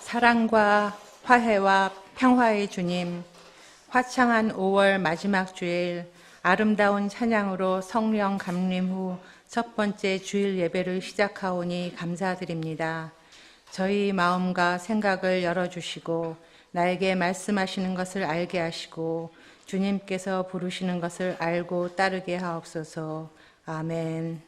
사랑과 화해와 평화의 주님, 화창한 5월 마지막 주일 아름다운 찬양으로 성령 감림 후 첫 번째 주일 예배를 시작하오니 감사드립니다. 저희 마음과 생각을 열어주시고 나에게 말씀하시는 것을 알게 하시고 주님께서 부르시는 것을 알고 따르게 하옵소서. 아멘.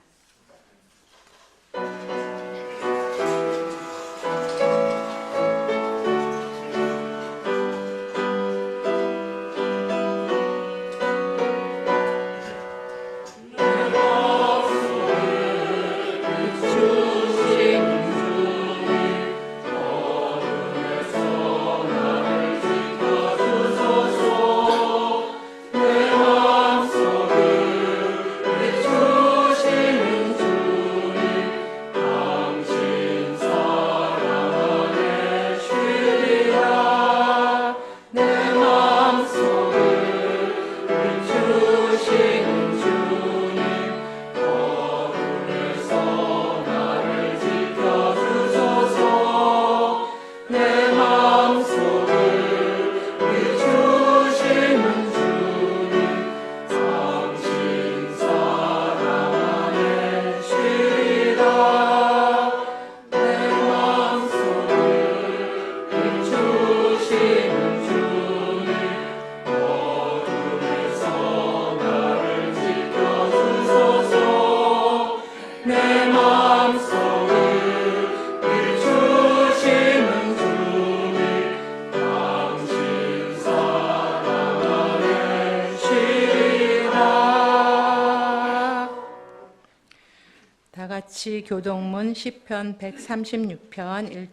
같이 교동문 시편 136편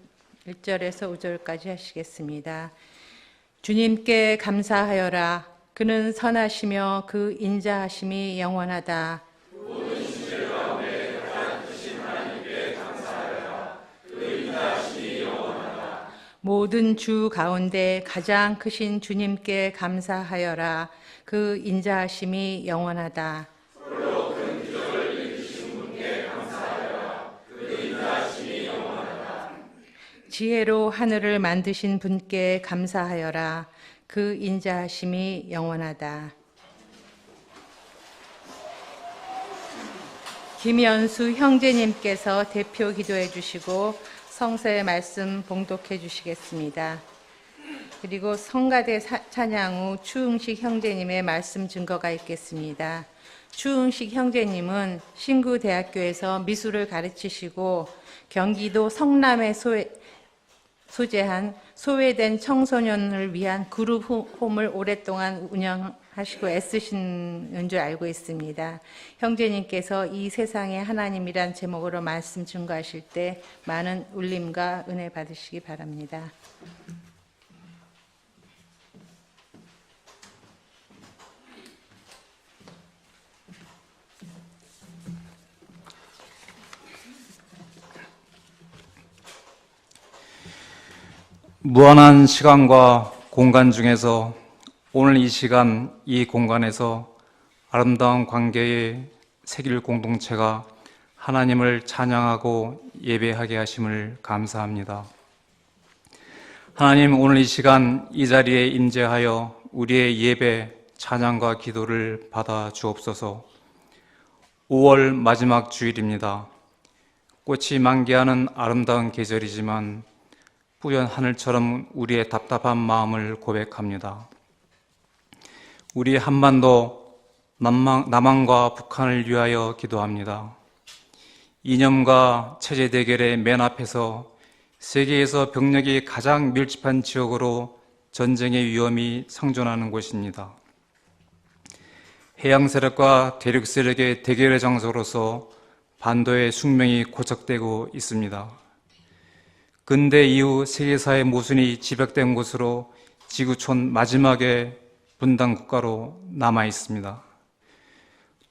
1절에서 5절까지 하시겠습니다. 주님께 감사하여라. 그는 선하시며 그 인자하심이 영원하다. 모든 시절 가운데 가장 크신 하나님께 감사하여라. 그 인자하심이 영원하다. 모든 주 가운데 가장 크신 주님께 감사하여라. 그 인자하심이 영원하다. 지혜로 하늘을 만드신 분께 감사하여라. 그 인자하심이 영원하다. 김연수 형제님께서 대표 기도해 주시고 성서의 말씀 봉독해 주시겠습니다. 그리고 성가대 찬양 후 추응식 형제님의 말씀 증거가 있겠습니다. 추응식 형제님은 신구대학교에서 미술을 가르치시고 경기도 성남에 소재한 소외된 청소년을 위한 그룹 홈을 오랫동안 운영하시고 애쓰시는 줄 알고 있습니다. 형제님께서 이 세상에 하나님이란 제목으로 말씀 증거하실 때 많은 울림과 은혜 받으시기 바랍니다. 무한한 시간과 공간 중에서 오늘 이 시간, 이 공간에서 아름다운 관계의 새길 공동체가 하나님을 찬양하고 예배하게 하심을 감사합니다. 하나님, 오늘 이 시간 이 자리에 임재하여 우리의 예배, 찬양과 기도를 받아 주옵소서. 5월 마지막 주일입니다. 꽃이 만개하는 아름다운 계절이지만 뿌연 하늘처럼 우리의 답답한 마음을 고백합니다. 우리 한반도, 남한과 북한을 위하여 기도합니다. 이념과 체제 대결의 맨 앞에서 세계에서 병력이 가장 밀집한 지역으로 전쟁의 위험이 상존하는 곳입니다. 해양 세력과 대륙 세력의 대결의 장소로서 반도의 숙명이 고착되고 있습니다. 근대 이후 세계사의 모순이 집약된 곳으로 지구촌 마지막의 분단 국가로 남아 있습니다.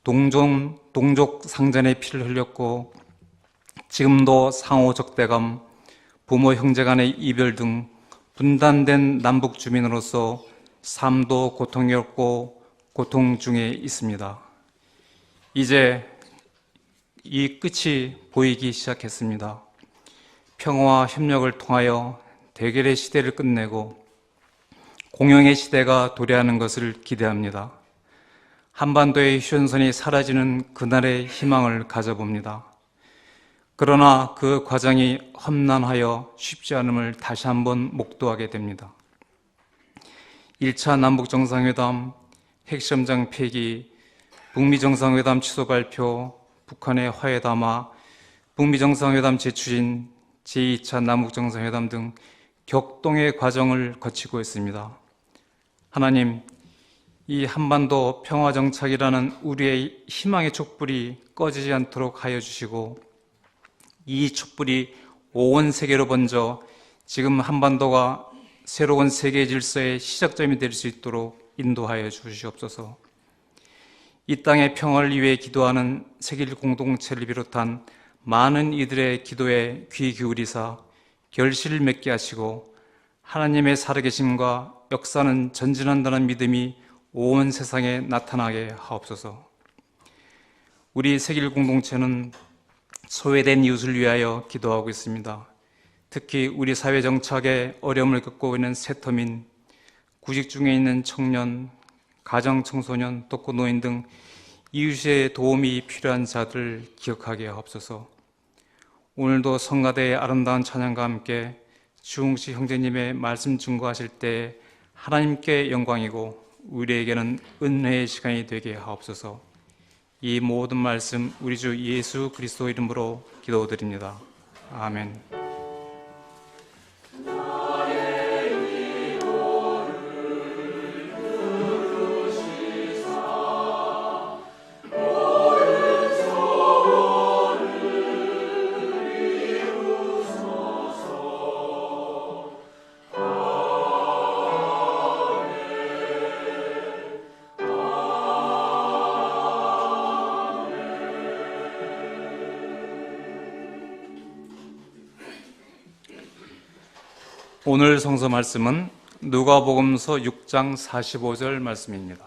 동족 상전의 피를 흘렸고 지금도 상호 적대감, 부모 형제 간의 이별 등 분단된 남북 주민으로서 삶도 고통이었고 고통 중에 있습니다. 이제 이 끝이 보이기 시작했습니다. 평화와 협력을 통하여 대결의 시대를 끝내고 공영의 시대가 도래하는 것을 기대합니다. 한반도의 휴전선이 사라지는 그날의 희망을 가져봅니다. 그러나 그 과정이 험난하여 쉽지 않음을 다시 한번 목도하게 됩니다. 1차 남북정상회담, 핵시험장 폐기, 북미정상회담 취소 발표, 북한의 화해 담화, 북미정상회담 재추진, 제2차 남북정상회담 등 격동의 과정을 거치고 있습니다. 하나님, 이 한반도 평화정착이라는 우리의 희망의 촛불이 꺼지지 않도록 하여 주시고 이 촛불이 온 세계로 번져 지금 한반도가 새로운 세계 질서의 시작점이 될 수 있도록 인도하여 주시옵소서. 이 땅의 평화를 위해 기도하는 세계 공동체를 비롯한 많은 이들의 기도에 귀 기울이사 결실을 맺게 하시고 하나님의 살아계심과 역사는 전진한다는 믿음이 온 세상에 나타나게 하옵소서. 우리 세계 공동체는 소외된 이웃을 위하여 기도하고 있습니다. 특히 우리 사회 정착에 어려움을 겪고 있는 세터민, 구직 중에 있는 청년, 가정 청소년, 독거노인 등 이웃의 도움이 필요한 자들을 기억하게 하옵소서. 오늘도 성가대의 아름다운 찬양과 함께 주홍식 형제님의 말씀 증거하실 때 하나님께 영광이고 우리에게는 은혜의 시간이 되게 하옵소서. 이 모든 말씀 우리 주 예수 그리스도 이름으로 기도드립니다. 아멘. 오늘 성서 말씀은 누가복음서 6장 45절 말씀입니다.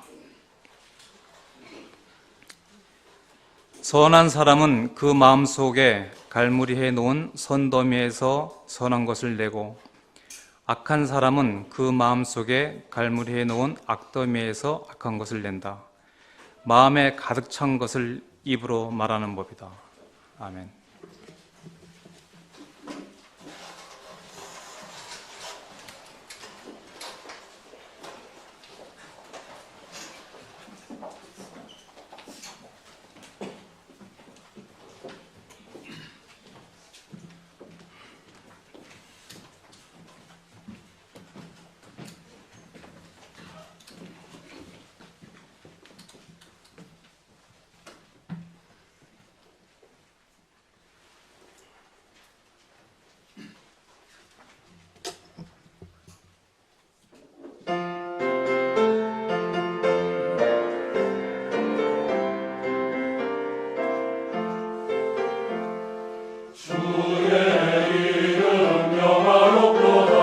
선한 사람은 그 마음속에 갈무리해 놓은 선더미에서 선한 것을 내고 악한 사람은 그 마음속에 갈무리해 놓은 악더미에서 악한 것을 낸다. 마음에 가득 찬 것을 입으로 말하는 법이다. 아멘. 주의 이름 영화롭도다.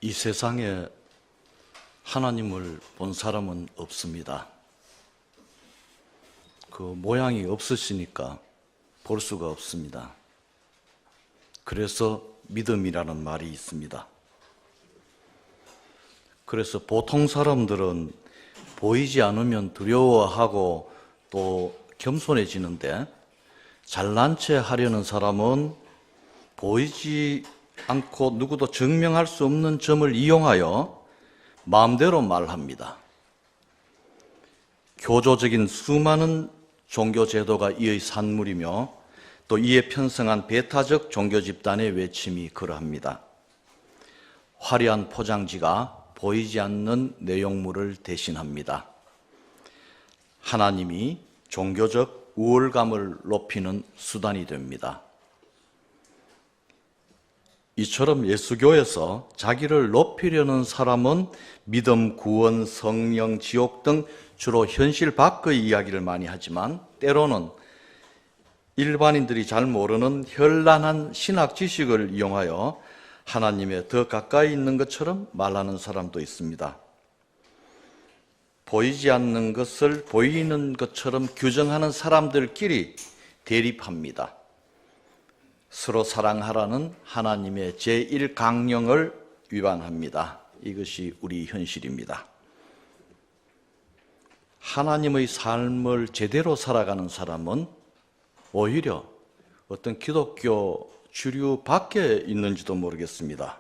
이 세상에 하나님을 본 사람은 없습니다. 그 모양이 없으시니까 볼 수가 없습니다. 그래서 믿음이라는 말이 있습니다. 그래서 보통 사람들은 보이지 않으면 두려워하고 또 겸손해지는데, 잘난 체 하려는 사람은 보이지 않고 누구도 증명할 수 없는 점을 이용하여 마음대로 말합니다. 교조적인 수많은 종교 제도가 이의 산물이며 또 이에 편성한 배타적 종교 집단의 외침이 그러합니다. 화려한 포장지가 보이지 않는 내용물을 대신합니다. 하나님이 종교적 우월감을 높이는 수단이 됩니다. 이처럼 예수교에서 자기를 높이려는 사람은 믿음, 구원, 성령, 지옥 등 주로 현실 밖의 이야기를 많이 하지만, 때로는 일반인들이 잘 모르는 현란한 신학 지식을 이용하여 하나님에 더 가까이 있는 것처럼 말하는 사람도 있습니다. 보이지 않는 것을 보이는 것처럼 규정하는 사람들끼리 대립합니다. 서로 사랑하라는 하나님의 제1강령을 위반합니다. 이것이 우리 현실입니다. 하나님의 삶을 제대로 살아가는 사람은 오히려 어떤 기독교 주류 밖에 있는지도 모르겠습니다.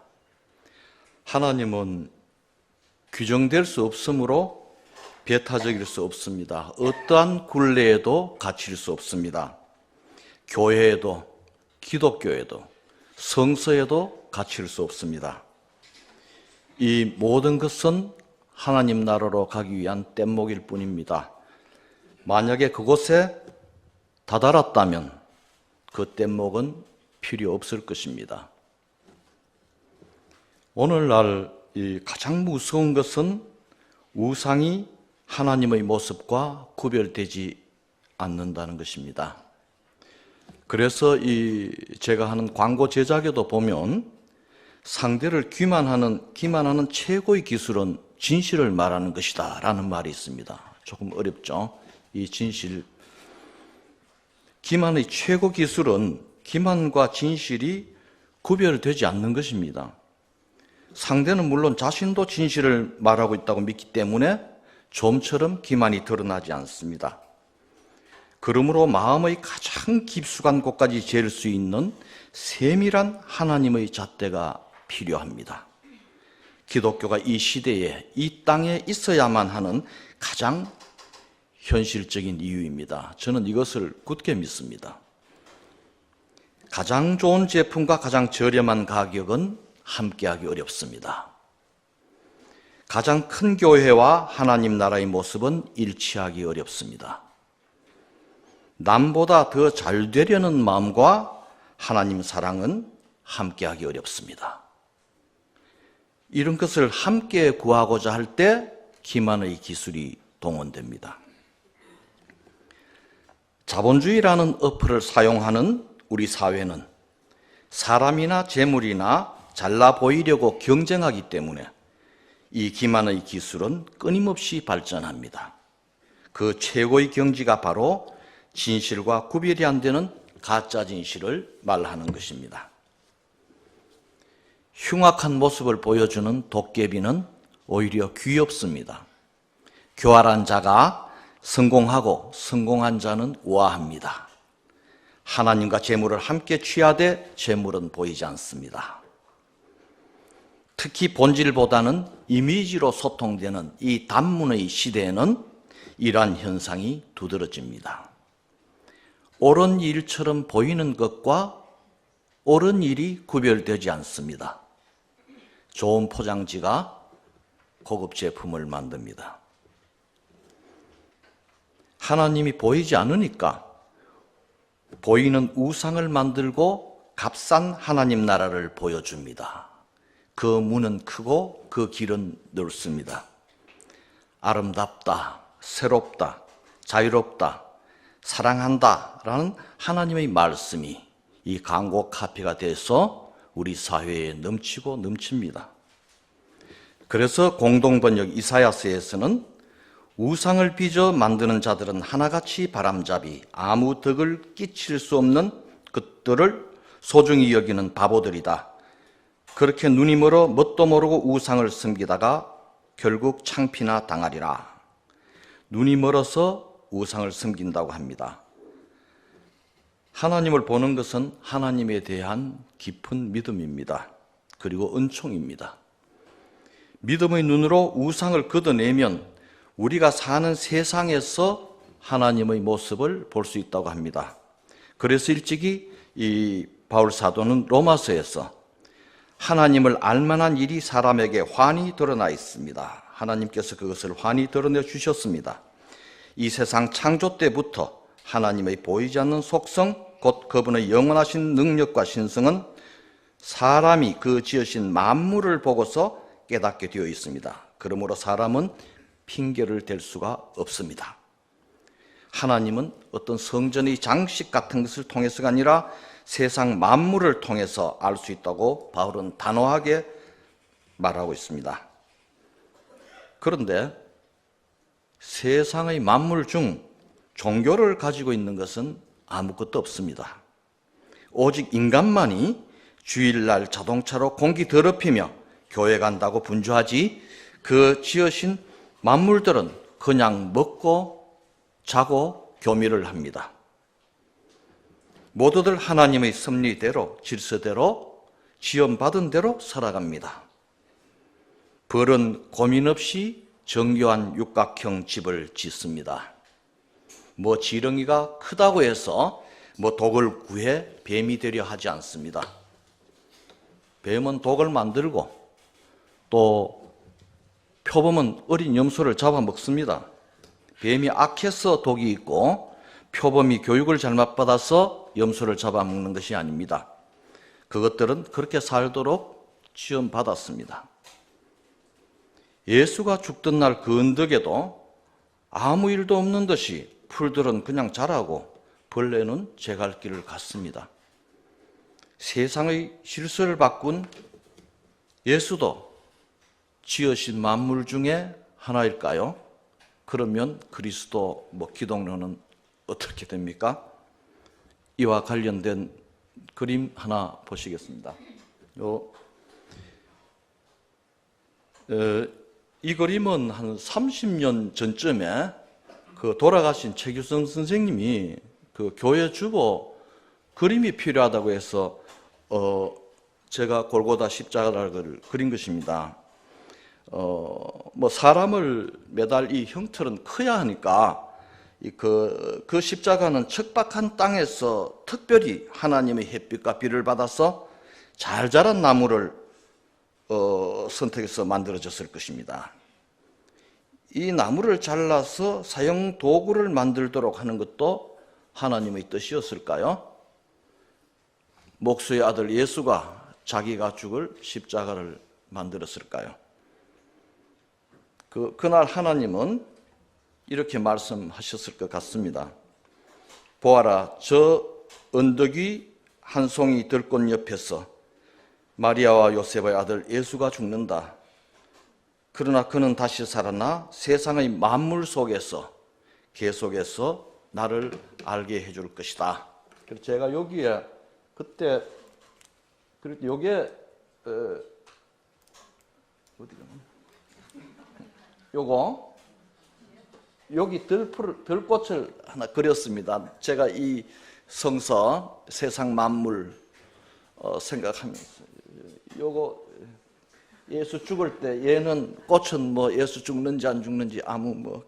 하나님은 규정될 수 없으므로 배타적일 수 없습니다. 어떠한 굴레에도 갇힐 수 없습니다. 교회에도, 기독교에도, 성서에도 갇힐 수 없습니다. 이 모든 것은 하나님 나라로 가기 위한 뗏목일 뿐입니다. 만약에 그곳에 다다랐다면 그 뗏목은 필요 없을 것입니다. 오늘날 이 가장 무서운 것은 우상이 하나님의 모습과 구별되지 않는다는 것입니다. 그래서 제가 하는 광고 제작에도 보면 상대를 기만하는 최고의 기술은 진실을 말하는 것이다 라는 말이 있습니다. 조금 어렵죠? 이 진실. 기만의 최고 기술은 기만과 진실이 구별되지 않는 것입니다. 상대는 물론 자신도 진실을 말하고 있다고 믿기 때문에 좀처럼 기만이 드러나지 않습니다. 그러므로 마음의 가장 깊숙한 곳까지 재를 수 있는 세밀한 하나님의 잣대가 필요합니다. 기독교가 이 시대에, 이 땅에 있어야만 하는 가장 현실적인 이유입니다. 저는 이것을 굳게 믿습니다. 가장 좋은 제품과 가장 저렴한 가격은 함께하기 어렵습니다. 가장 큰 교회와 하나님 나라의 모습은 일치하기 어렵습니다. 남보다 더 잘 되려는 마음과 하나님 사랑은 함께하기 어렵습니다. 이런 것을 함께 구하고자 할 때 기만의 기술이 동원됩니다. 자본주의라는 어플을 사용하는 우리 사회는 사람이나 재물이나 잘나 보이려고 경쟁하기 때문에 이 기만의 기술은 끊임없이 발전합니다. 그 최고의 경지가 바로 진실과 구별이 안 되는 가짜 진실을 말하는 것입니다. 흉악한 모습을 보여주는 도깨비는 오히려 귀엽습니다. 교활한 자가 성공하고 성공한 자는 우아합니다. 하나님과 재물을 함께 취하되 재물은 보이지 않습니다. 특히 본질보다는 이미지로 소통되는 이 단문의 시대에는 이러한 현상이 두드러집니다. 옳은 일처럼 보이는 것과 옳은 일이 구별되지 않습니다. 좋은 포장지가 고급 제품을 만듭니다. 하나님이 보이지 않으니까 보이는 우상을 만들고 값싼 하나님 나라를 보여줍니다. 그 문은 크고 그 길은 넓습니다. 아름답다, 새롭다, 자유롭다, 사랑한다 라는 하나님의 말씀이 이 광고 카피가 돼서 우리 사회에 넘치고 넘칩니다. 그래서 공동번역 이사야서에서는 우상을 빚어 만드는 자들은 하나같이 바람잡이, 아무 덕을 끼칠 수 없는 것들을 소중히 여기는 바보들이다. 그렇게 눈이 멀어 뭣도 모르고 우상을 섬기다가 결국 창피나 당하리라. 눈이 멀어서 우상을 섬긴다고 합니다. 하나님을 보는 것은 하나님에 대한 깊은 믿음입니다. 그리고 은총입니다. 믿음의 눈으로 우상을 걷어내면 우리가 사는 세상에서 하나님의 모습을 볼 수 있다고 합니다. 그래서 일찍이 이 바울 사도는 로마서에서 하나님을 알만한 일이 사람에게 환히 드러나 있습니다. 하나님께서 그것을 환히 드러내 주셨습니다. 이 세상 창조 때부터 하나님의 보이지 않는 속성, 곧 그분의 영원하신 능력과 신성은 사람이 그 지으신 만물을 보고서 깨닫게 되어 있습니다. 그러므로 사람은 핑계를 댈 수가 없습니다. 하나님은 어떤 성전의 장식 같은 것을 통해서가 아니라 세상 만물을 통해서 알 수 있다고 바울은 단호하게 말하고 있습니다. 그런데 세상의 만물 중 종교를 가지고 있는 것은 아무것도 없습니다. 오직 인간만이 주일날 자동차로 공기 더럽히며 교회 간다고 분주하지 그 지으신 만물들은 그냥 먹고 자고 교미를 합니다. 모두들 하나님의 섭리대로 질서대로 지원받은 대로 살아갑니다. 벌은 고민 없이 정교한 육각형 집을 짓습니다. 뭐 지렁이가 크다고 해서 뭐 독을 구해 뱀이 되려 하지 않습니다. 뱀은 독을 만들고 또 표범은 어린 염소를 잡아먹습니다. 뱀이 악해서 독이 있고 표범이 교육을 잘못 받아서 염소를 잡아먹는 것이 아닙니다. 그것들은 그렇게 살도록 지원받았습니다. 예수가 죽던 날 그 언덕에도 아무 일도 없는 듯이 풀들은 그냥 자라고 벌레는 제 갈 길을 갔습니다. 세상의 질서를 바꾼 예수도 지으신 만물 중에 하나일까요? 그러면 그리스도 기독론은 어떻게 됩니까? 이와 관련된 그림 하나 보시겠습니다. 이 그림은 한 30년 전쯤에 그 돌아가신 최규성 선생님이 그 교회 주보 그림이 필요하다고 해서 제가 골고다 십자가를 그린 것입니다. 사람을 매달 이 형틀은 커야 하니까 그 십자가는 척박한 땅에서 특별히 하나님의 햇빛과 비를 받아서 잘 자란 나무를 선택해서 만들어졌을 것입니다. 이 나무를 잘라서 사용 도구를 만들도록 하는 것도 하나님의 뜻이었을까요? 목수의 아들 예수가 자기가 죽을 십자가를 만들었을까요? 그날 하나님은 이렇게 말씀하셨을 것 같습니다. 보아라, 저 언덕이 한 송이 들꽃 옆에서 마리아와 요셉의 아들 예수가 죽는다. 그러나 그는 다시 살아나 세상의 만물 속에서 계속해서 나를 알게 해줄 것이다. 그래서 제가 여기에 그때 요게 어디가 요거 여기 들꽃을 하나 그렸습니다. 제가 이 성서 세상 만물 생각하면서 요거 예수 죽을 때 얘는 꽃은 예수 죽는지 안 죽는지 아무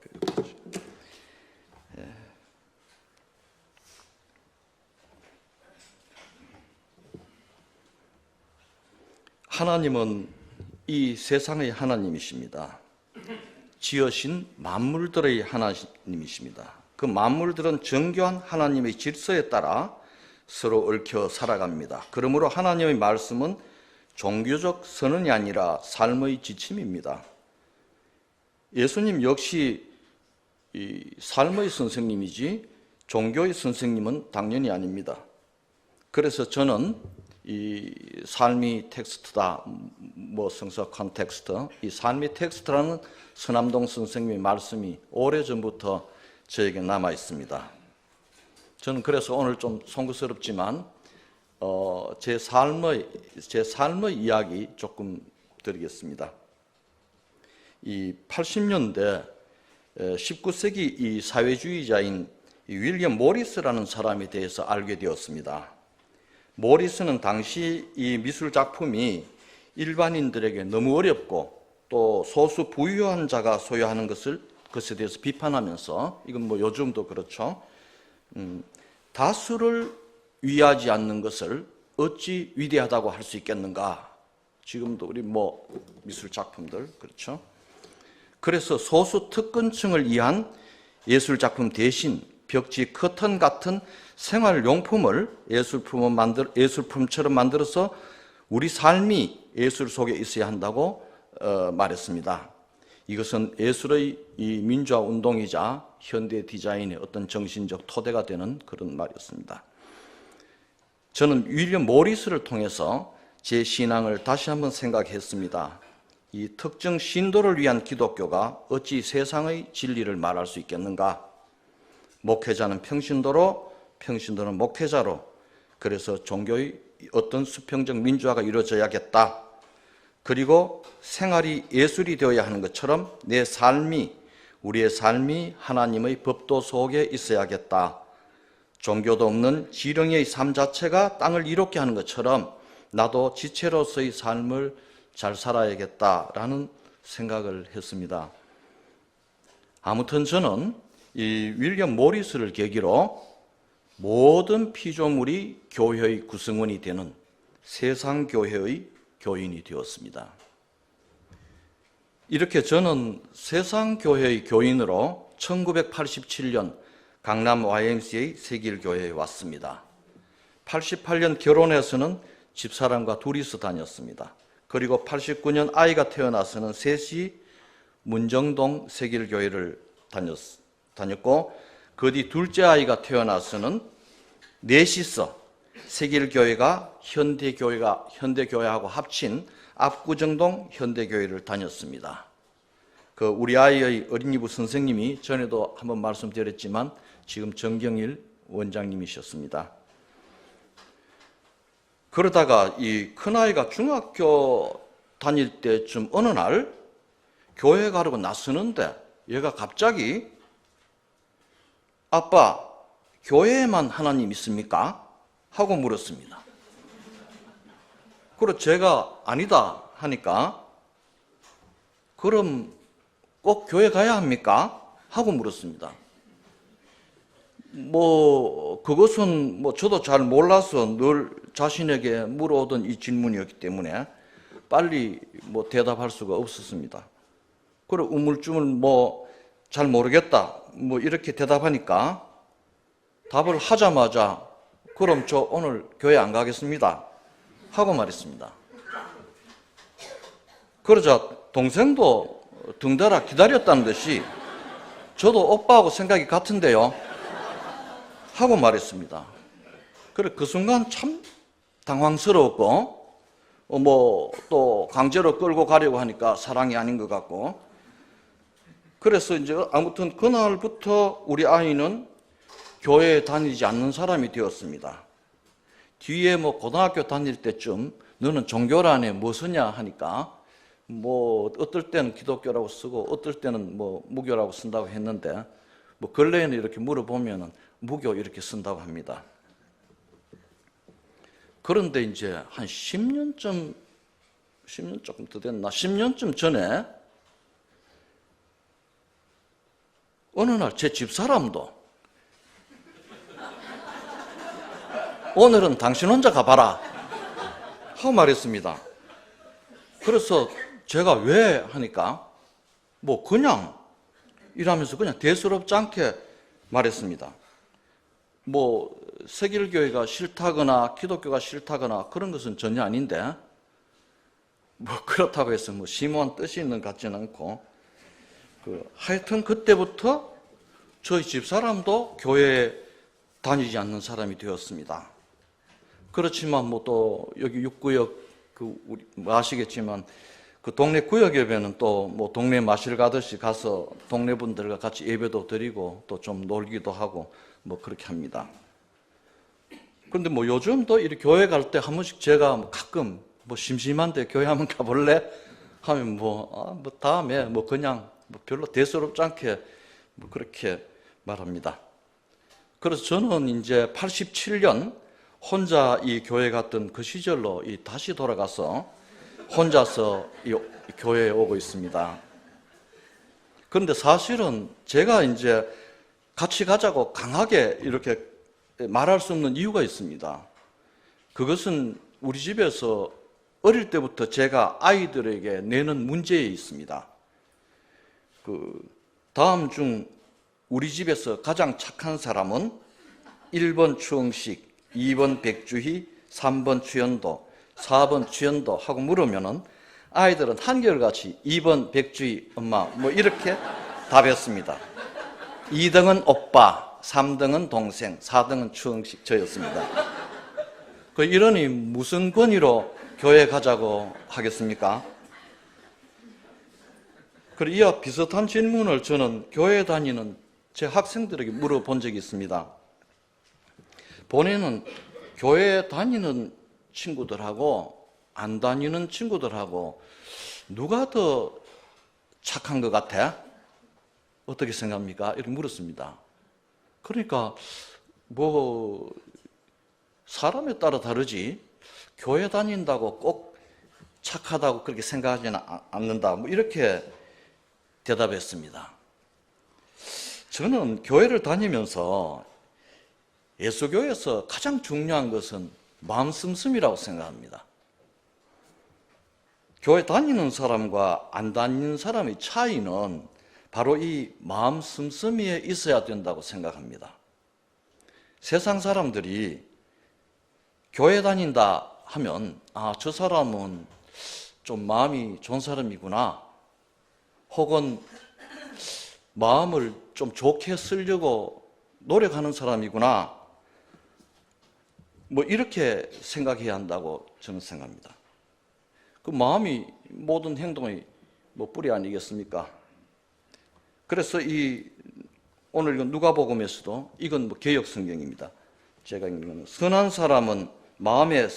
하나님은 이 세상의 하나님이십니다. 지으신 만물들의 하나님이십니다. 그 만물들은 정교한 하나님의 질서에 따라 서로 얽혀 살아갑니다. 그러므로 하나님의 말씀은 종교적 선언이 아니라 삶의 지침입니다. 예수님 역시 이 삶의 선생님이지 종교의 선생님은 당연히 아닙니다. 그래서 저는 이 삶이 텍스트다, 뭐 성서 컨텍스트, 이 삶이 텍스트라는 서남동 선생님의 말씀이 오래전부터 저에게 남아 있습니다. 저는 그래서 오늘 좀 송구스럽지만 제 삶의 이야기 조금 드리겠습니다. 이 80년대 19세기 이 사회주의자인 윌리엄 모리스라는 사람에 대해서 알게 되었습니다. 모리스는 당시 이 미술 작품이 일반인들에게 너무 어렵고 또 소수 부유한 자가 소유하는 것에 대해서 비판하면서, 이건 뭐 요즘도 그렇죠. 다수를 위하지 않는 것을 어찌 위대하다고 할 수 있겠는가. 지금도 우리 뭐 미술 작품들 그렇죠. 그래서 소수 특권층을 위한 예술 작품 대신 벽지 커튼 같은 생활용품을 예술품처럼 만들어서 우리 삶이 예술 속에 있어야 한다고 말했습니다. 이것은 예술의 이 민주화 운동이자 현대 디자인의 어떤 정신적 토대가 되는 그런 말이었습니다. 저는 윌리엄 모리스를 통해서 제 신앙을 다시 한번 생각했습니다. 이 특정 신도를 위한 기독교가 어찌 세상의 진리를 말할 수 있겠는가? 목회자는 평신도로, 평신도는 목회자로, 그래서 종교의 어떤 수평적 민주화가 이루어져야겠다. 그리고 생활이 예술이 되어야 하는 것처럼 내 삶이, 우리의 삶이 하나님의 법도 속에 있어야겠다. 종교도 없는 지렁이의 삶 자체가 땅을 이롭게 하는 것처럼 나도 지체로서의 삶을 잘 살아야겠다라는 생각을 했습니다. 아무튼 저는 이 윌리엄 모리스를 계기로 모든 피조물이 교회의 구성원이 되는 세상교회의 교인이 되었습니다. 이렇게 저는 세상교회의 교인으로 1987년 강남 YMCA 세길교회에 왔습니다. 88년 결혼해서는 집사람과 둘이서 다녔습니다. 그리고 89년 아이가 태어나서는 셋이 문정동 세길교회를 다녔고, 그 뒤 둘째 아이가 태어나서는 넷이서 세길교회가 현대교회하고 합친 압구정동 현대교회를 다녔습니다. 그 우리 아이의 어린이부 선생님이 전에도 한번 말씀드렸지만 지금 정경일 원장님이셨습니다. 그러다가 이 큰아이가 중학교 다닐 때쯤 어느 날 교회 가려고 나서는데 얘가 갑자기 아빠, 교회에만 하나님 있습니까? 하고 물었습니다. 그래서 제가 아니다 하니까 그럼 꼭 교회 가야 합니까? 하고 물었습니다. 그것은 저도 잘 몰라서 늘 자신에게 물어오던 이 질문이었기 때문에 빨리 대답할 수가 없었습니다. 그리고 우물쭈물 잘 모르겠다 이렇게 대답하니까 답을 하자마자 그럼 저 오늘 교회 안 가겠습니다 하고 말했습니다. 그러자 동생도 등달아 기다렸다는 듯이 저도 오빠하고 생각이 같은데요 하고 말했습니다. 그래 그 순간 참 당황스러웠고 또 강제로 끌고 가려고 하니까 사랑이 아닌 것 같고, 그래서 이제 아무튼 그날부터 우리 아이는 교회에 다니지 않는 사람이 되었습니다. 뒤에 고등학교 다닐 때쯤 너는 종교란에 뭐 쓰냐 하니까 어떨 때는 기독교라고 쓰고 어떨 때는 무교라고 쓴다고 했는데 근래에는 이렇게 물어보면은 무교 이렇게 쓴다고 합니다. 그런데 이제 한 10년 조금 더 됐나? 10년쯤 전에 어느 날 제 집사람도 오늘은 당신 혼자 가봐라 하고 말했습니다. 그래서 제가 왜 하니까 그냥 이러면서 그냥 대수롭지 않게 말했습니다. 세길교회가 싫다거나 기독교가 싫다거나 그런 것은 전혀 아닌데 그렇다고 해서 심오한 뜻이 있는 것 같지는 않고, 하여튼 그때부터 저희 집사람도 교회에 다니지 않는 사람이 되었습니다. 그렇지만 뭐 또 여기 6구역 우리 뭐 아시겠지만 그 동네 구역협회는 또 뭐 동네 마실 가듯이 가서 동네 분들과 같이 예배도 드리고 또 좀 놀기도 하고 뭐 그렇게 합니다. 그런데 뭐 요즘도 이렇게 교회 갈 때 한 번씩 제가 뭐 가끔 뭐 심심한데 교회 한번 가볼래? 하면 뭐 다음에 뭐 그냥 뭐 별로 대수롭지 않게 뭐 그렇게 말합니다. 그래서 저는 이제 87년 혼자 이 교회 갔던 그 시절로 다시 돌아가서 혼자서 이 교회에 오고 있습니다. 그런데 사실은 제가 이제 같이 가자고 강하게 이렇게 말할 수 없는 이유가 있습니다. 그것은 우리 집에서 어릴 때부터 제가 아이들에게 내는 문제에 있습니다. 다음 중 우리 집에서 가장 착한 사람은 1번 추응식, 2번 백주희, 3번 추현도, 4번 추현도 하고 물으면은 아이들은 한결같이 2번 백주희 엄마 뭐 이렇게 답했습니다. 2등은 오빠, 3등은 동생, 4등은 추응식 저였습니다. 이러니 무슨 권위로 교회 가자고 하겠습니까? 그리고 이와 비슷한 질문을 저는 교회 다니는 제 학생들에게 물어본 적이 있습니다. 본인은 교회 다니는 친구들하고 안 다니는 친구들하고 누가 더 착한 것 같아? 어떻게 생각합니까? 이렇게 물었습니다. 그러니까 뭐 사람에 따라 다르지 교회 다닌다고 꼭 착하다고 그렇게 생각하지는 않는다. 뭐 이렇게 대답했습니다. 저는 교회를 다니면서 예수교에서 가장 중요한 것은 마음 씀씀이라고 생각합니다. 교회 다니는 사람과 안 다니는 사람의 차이는 바로 이 마음 씀씀이에 있어야 된다고 생각합니다. 세상 사람들이 교회 다닌다 하면 저 사람은 좀 마음이 좋은 사람이구나, 혹은 마음을 좀 좋게 쓰려고 노력하는 사람이구나, 뭐 이렇게 생각해야 한다고 저는 생각합니다. 그 마음이 모든 행동의 뭐 뿌리 아니겠습니까? 그래서 오늘 이건 누가복음에서도 이건 뭐 개역 성경입니다. 제가 읽는 거는 선한 사람은 마음에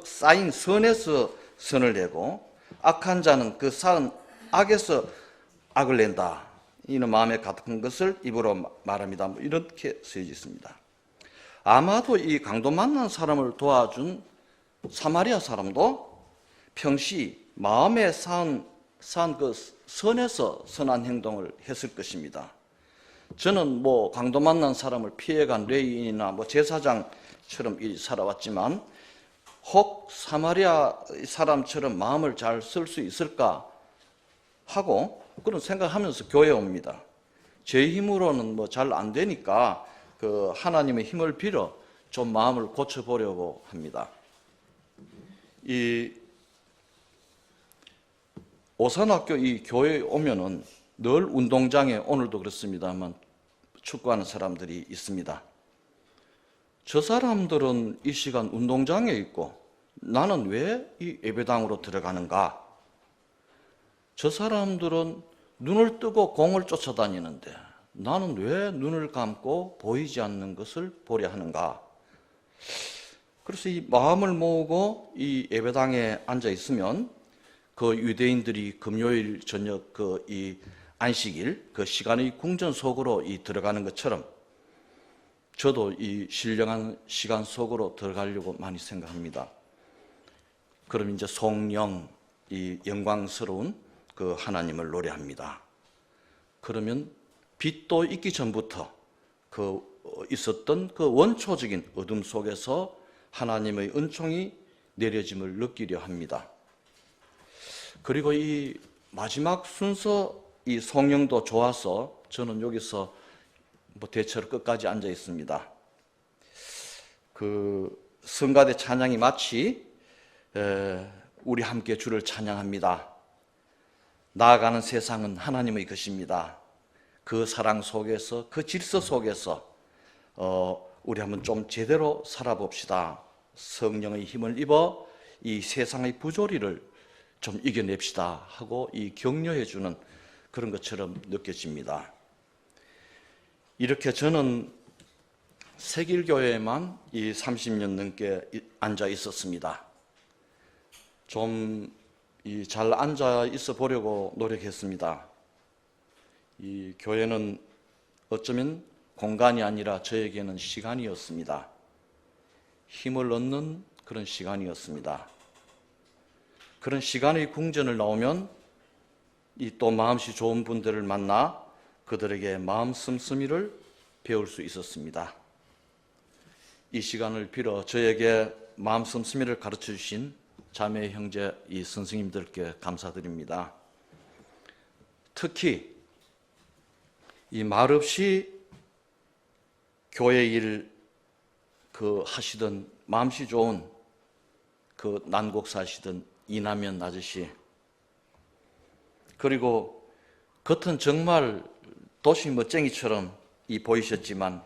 쌓인 선에서 선을 내고 악한 자는 그 쌓은 악에서 악을 낸다. 이는 마음에 가득한 것을 입으로 말합니다. 뭐 이렇게 쓰여져 있습니다. 아마도 이 강도 만난 사람을 도와준 사마리아 사람도 평시 마음에 쌓은 그 선에서 선한 행동을 했을 것입니다. 저는 뭐 강도 만난 사람을 피해간 레위인이나 뭐 제사장처럼 살아왔지만 혹 사마리아 사람처럼 마음을 잘 쓸 수 있을까 하고 그런 생각하면서 교회에 옵니다. 제 힘으로는 뭐 잘 안 되니까 그 하나님의 힘을 빌어 좀 마음을 고쳐보려고 합니다. 이 오산학교 이 교회에 오면은 늘 운동장에, 오늘도 그렇습니다만 축구하는 사람들이 있습니다. 저 사람들은 이 시간 운동장에 있고 나는 왜 이 예배당으로 들어가는가? 저 사람들은 눈을 뜨고 공을 쫓아다니는데 나는 왜 눈을 감고 보이지 않는 것을 보려 하는가? 그래서 이 마음을 모으고 이 예배당에 앉아 있으면 그 유대인들이 금요일 저녁 이 안식일 그 시간의 궁전 속으로 들어가는 것처럼 저도 이 신령한 시간 속으로 들어가려고 많이 생각합니다. 그럼 이제 성령, 이 영광스러운 그 하나님을 노래합니다. 그러면 빛도 있기 전부터 있었던 그 원초적인 어둠 속에서 하나님의 은총이 내려짐을 느끼려 합니다. 그리고 이 마지막 순서 이 성령도 좋아서 저는 여기서 뭐 대체로 끝까지 앉아 있습니다. 그 성가대 찬양이 마치 우리 함께 주를 찬양합니다. 나아가는 세상은 하나님의 것입니다. 그 사랑 속에서, 그 질서 속에서 우리 한번 좀 제대로 살아봅시다. 성령의 힘을 입어 이 세상의 부조리를 좀 이겨냅시다 하고 이 격려해 주는 그런 것처럼 느껴집니다. 이렇게 저는 세길교회에만 이 30년 넘게 앉아 있었습니다. 좀 잘 앉아 있어 보려고 노력했습니다. 이 교회는 어쩌면 공간이 아니라 저에게는 시간이었습니다. 힘을 얻는 그런 시간이었습니다. 그런 시간의 궁전을 나오면 이 또 마음씨 좋은 분들을 만나 그들에게 마음 씀씀이를 배울 수 있었습니다. 이 시간을 빌어 저에게 마음 씀씀이를 가르쳐 주신 자매 형제 이 선생님들께 감사드립니다. 특히 이 말없이 교회 일 하시던 마음씨 좋은 그 난곡 사시던 이남현 아저씨, 그리고 겉은 정말 도시 멋쟁이처럼 보이셨지만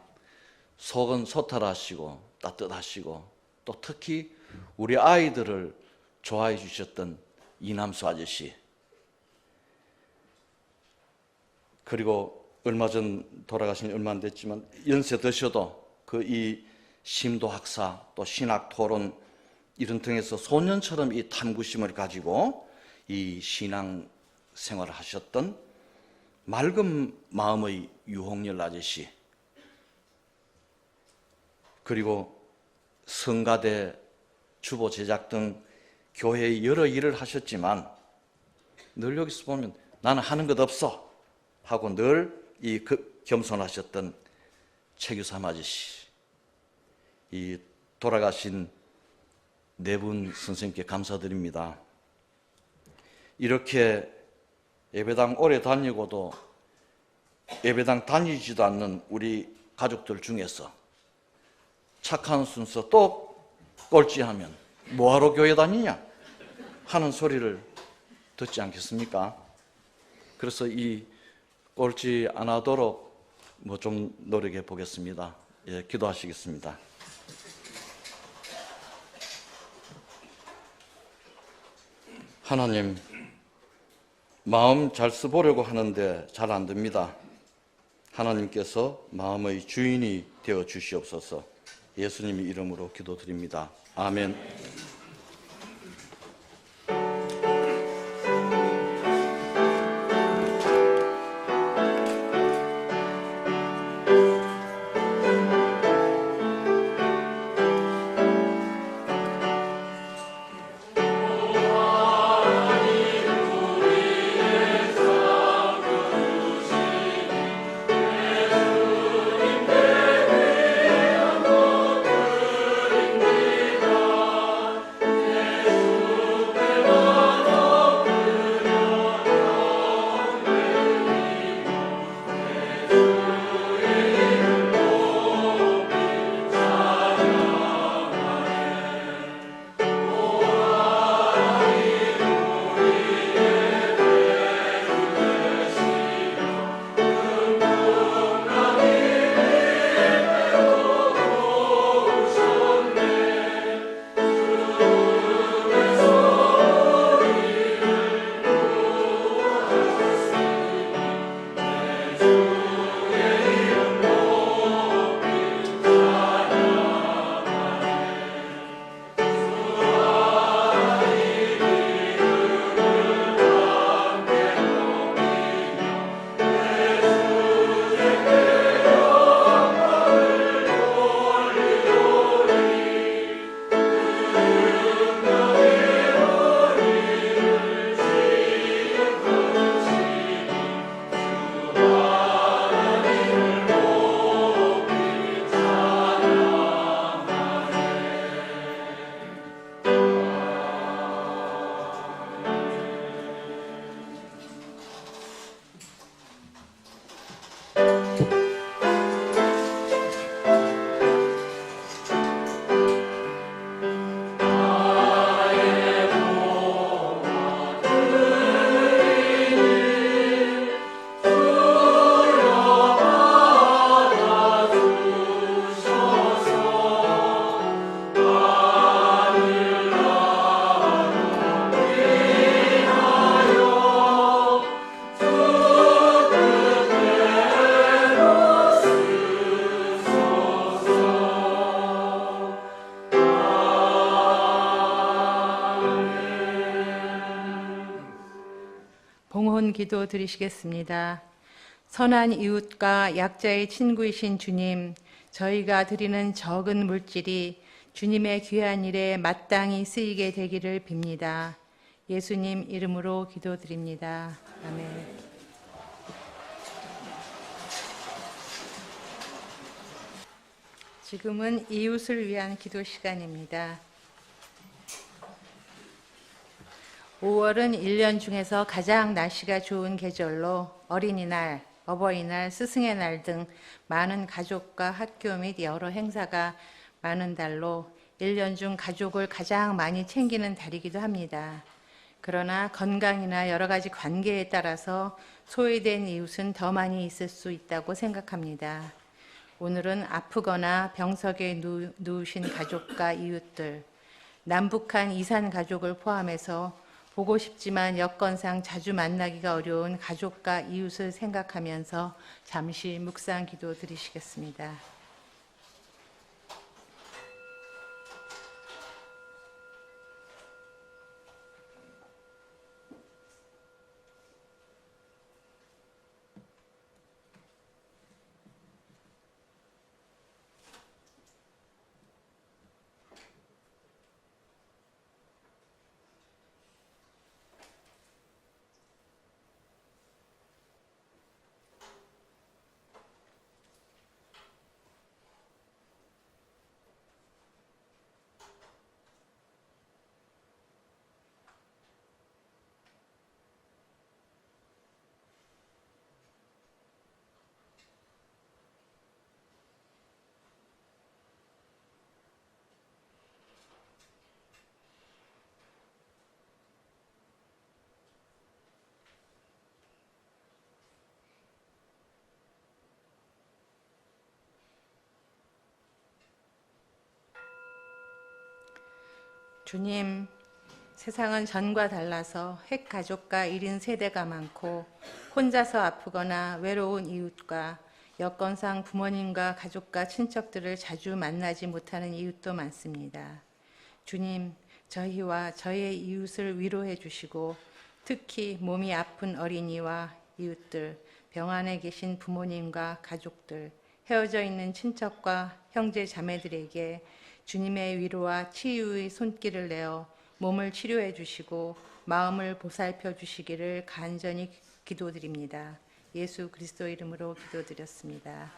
속은 소탈하시고 따뜻하시고 또 특히 우리 아이들을 좋아해 주셨던 이남수 아저씨, 그리고 얼마 전 돌아가신 얼마 안 됐지만 연세 드셔도 이 심도 학사 또 신학 토론 이런 등에서 소년처럼 이 탐구심을 가지고 이 신앙 생활을 하셨던 맑은 마음의 유홍열 아저씨, 그리고 성가대 주보 제작 등 교회의 여러 일을 하셨지만 늘 여기서 보면 나는 하는 것 없어 하고 늘 겸손하셨던 최규삼 아저씨, 이 돌아가신 네 분 선생님께 감사드립니다. 이렇게 예배당 오래 다니고도 예배당 다니지도 않는 우리 가족들 중에서 착한 순서 또 꼴찌하면 뭐하러 교회 다니냐 하는 소리를 듣지 않겠습니까? 그래서 이 꼴찌 안 하도록 좀 노력해 보겠습니다. 예, 기도하시겠습니다. 하나님, 마음 잘 써보려고 하는데 잘 안 됩니다. 하나님께서 마음의 주인이 되어 주시옵소서. 예수님의 이름으로 기도드립니다. 아멘. 기도 드리시겠습니다. 선한 이웃과 약자의 친구이신 주님, 저희가 드리는 적은 물질이 주님의 귀한 일에 마땅히 쓰이게 되기를 빕니다. 예수님 이름으로 기도드립니다. 아멘. 지금은 이웃을 위한 기도 시간입니다. 5월은 1년 중에서 가장 날씨가 좋은 계절로 어린이날, 어버이날, 스승의 날 등 많은 가족과 학교 및 여러 행사가 많은 달로 1년 중 가족을 가장 많이 챙기는 달이기도 합니다. 그러나 건강이나 여러 가지 관계에 따라서 소외된 이웃은 더 많이 있을 수 있다고 생각합니다. 오늘은 아프거나 병석에 누우신 가족과 이웃들, 남북한 이산 가족을 포함해서 보고 싶지만 여건상 자주 만나기가 어려운 가족과 이웃을 생각하면서 잠시 묵상 기도 드리시겠습니다. 주님, 세상은 전과 달라서 핵가족과 1인 세대가 많고 혼자서 아프거나 외로운 이웃과 여건상 부모님과 가족과 친척들을 자주 만나지 못하는 이웃도 많습니다. 주님, 저희와 저희의 이웃을 위로해 주시고 특히 몸이 아픈 어린이와 이웃들, 병원에 계신 부모님과 가족들, 헤어져 있는 친척과 형제 자매들에게 주님의 위로와 치유의 손길을 내어 몸을 치료해 주시고 마음을 보살펴 주시기를 간절히 기도드립니다. 예수 그리스도 이름으로 기도드렸습니다.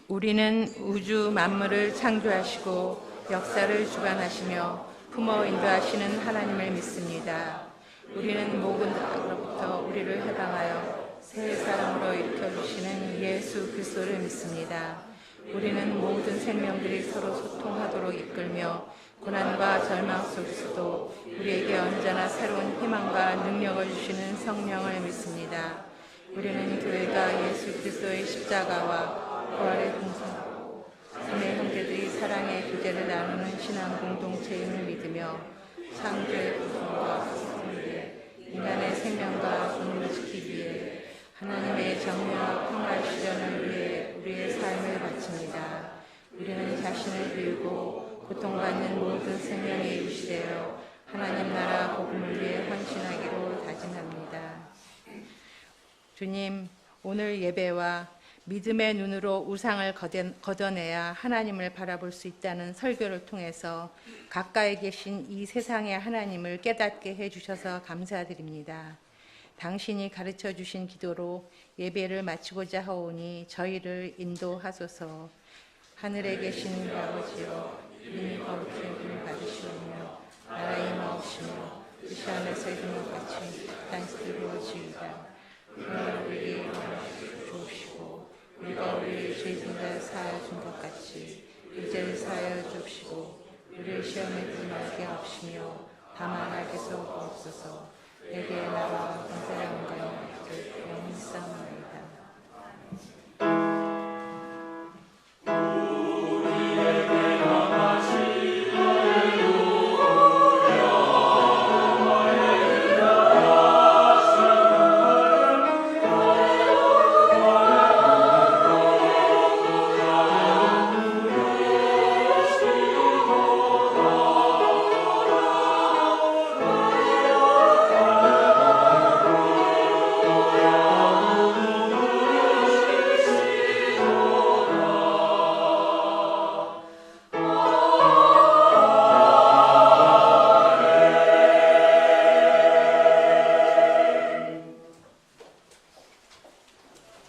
우리는 우주 만물을 창조하시고 역사를 주관하시며 품어 인도하시는 하나님을 믿습니다. 우리는 모든 악으로부터 우리를 해방하여 새 사람으로 일으켜주시는 예수 그리스도를 믿습니다. 우리는 모든 생명들이 서로 소통하도록 이끌며 고난과 절망 속에서도 우리에게 언제나 새로운 희망과 능력을 주시는 성령을 믿습니다. 우리는 교회가 예수 그리스도의 십자가와 부활의 공생하고 삼의 형제들이 사랑의 교제를 나누는 신앙 공동체임을 믿으며 창조의 구속과 성리에 인간의 생명과 존엄을 지키기 위해 하나님의 정의와 평화 실현을 위해 우리의 삶을 바칩니다. 우리는 자신을 비우고 고통받는 모든 생명의 이웃이 되어 하나님 나라 복음을 위해 헌신하기로 다짐합니다. 주님, 오늘 예배와 믿음의 눈으로 우상을 걷어내야 하나님을 바라볼 수 있다는 설교를 통해서 가까이 계신 이 세상의 하나님을 깨닫게 해주셔서 감사드립니다. 당신이 가르쳐 주신 기도로 예배를 마치고자 하오니 저희를 인도하소서. 하늘에 계신 아버지여, 이름이 거룩히 받으시오며 나라의 임하옵시며 뜻이 하늘에서 이룬 것 같이 땅에서도 이루어지이다. 오늘 우리에게 주옵시고 우리가 우리의 죄진을 사하여 준 것 같이 이제 사하여 주옵시고 우리를 시험에 들게 하시며 다만 알게서 없어서